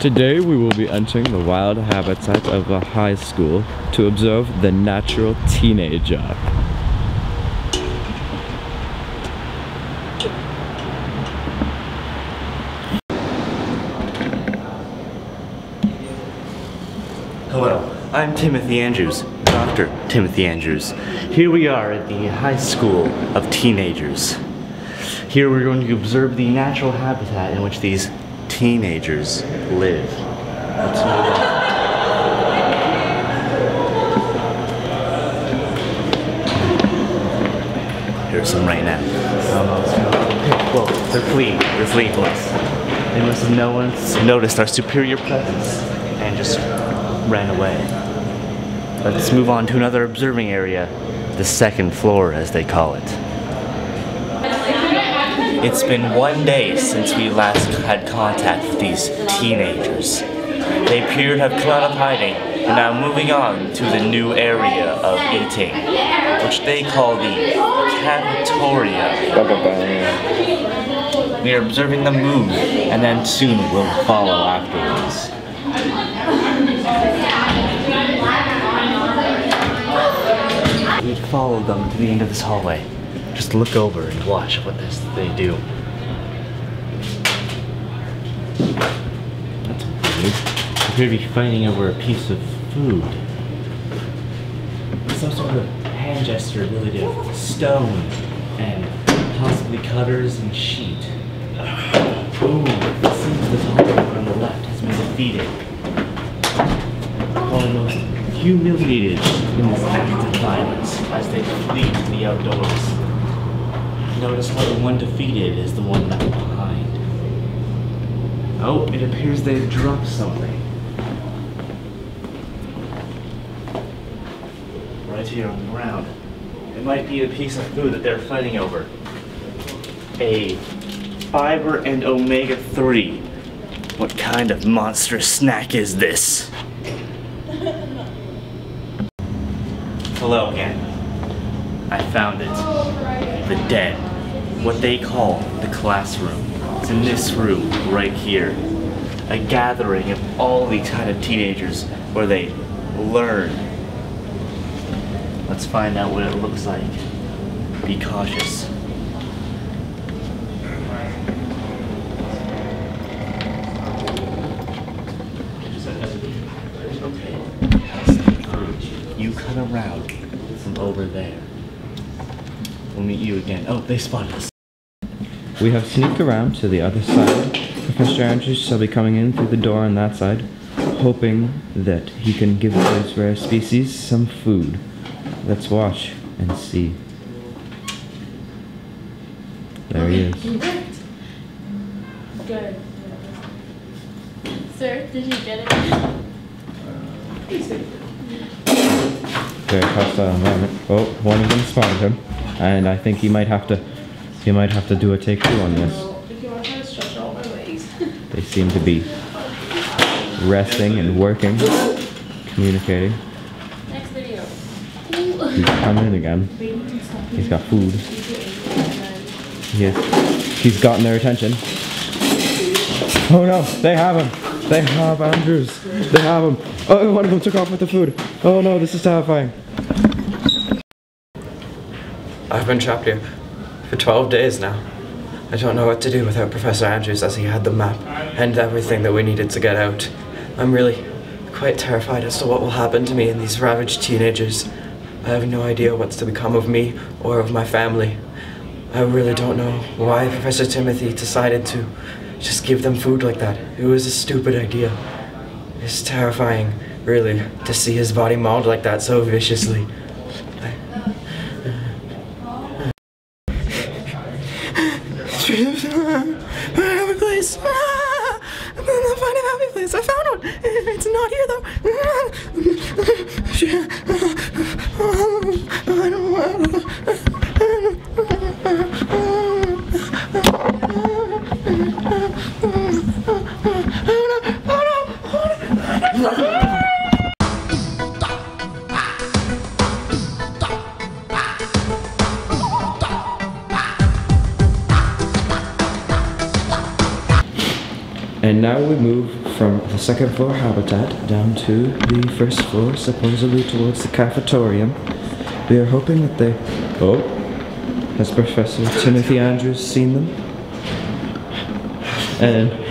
Today we will be entering the wild habitat of a high school to observe the natural teenager. Hello, I'm Timothy Andrews, Dr. Timothy Andrews. Here we are at the High School of Teenagers. Here we're going to observe the natural habitat in which these teenagers live. Let's move on. Here's some right now. Whoa, they're fleeing. They're fleeing from us. They must have noticed our superior presence and just ran away. Let's move on to another observing area, the second floor as they call it. It's been 1 day since we last had contact with these teenagers. They appear to have come out of hiding and now moving on to the new area of eating, which they call the cafeteria. We are observing them move, and then soon we'll follow afterwards. We follow them to the end of this hallway. Just look over and watch what they do. That's weird. They appear to be fighting over a piece of food. Some sort of hand gesture ability of stone and possibly cutters and sheet. Ooh, it seems the taller one on the left has been defeated. One of the most humiliated in this act of violence as they flee to the outdoors. Notice how the one defeated is the one left behind. Oh, it appears they've dropped something. Right here on the ground. It might be a piece of food that they're fighting over. A fiber and omega-3. What kind of monstrous snack is this? Hello again. I found it. The den. What they call the classroom. It's in this room, right here. A gathering of all these kind of teenagers where they learn. Let's find out what it looks like. Be cautious. You cut around from over there. We'll meet you again. Oh, they spotted us. We have sneaked around to the other side. Professor Andrews shall be coming in through the door on that side, hoping that he can give those rare species some food. Let's watch and see. There he is. Good. Sir, did you get it? Very hostile environment. Oh, one of them spotted him, and I think he might have to do a take two on this. If you want to try to stretch out my legs. They seem to be resting and working, communicating. Next video. He's coming in again. He's got food. He's gotten their attention. Oh no, they have him. They have Andrews. They have him. Oh, one of them took off with the food. Oh no, this is terrifying. I've been trapped here for 12 days now. I don't know what to do without Professor Andrews, as he had the map and everything that we needed to get out. I'm really quite terrified as to what will happen to me and these ravaged teenagers. I have no idea what's to become of me or of my family. I really don't know why Professor Timothy decided to just give them food like that. It was a stupid idea. It's terrifying, really, to see his body mauled like that so viciously. Happy place! I'm gonna find a happy place. I found one. It's not here though. I don't want. And now we move from the second floor habitat down to the first floor, supposedly towards the cafetorium. We are hoping that they... Oh, has Professor Timothy Andrews seen them? And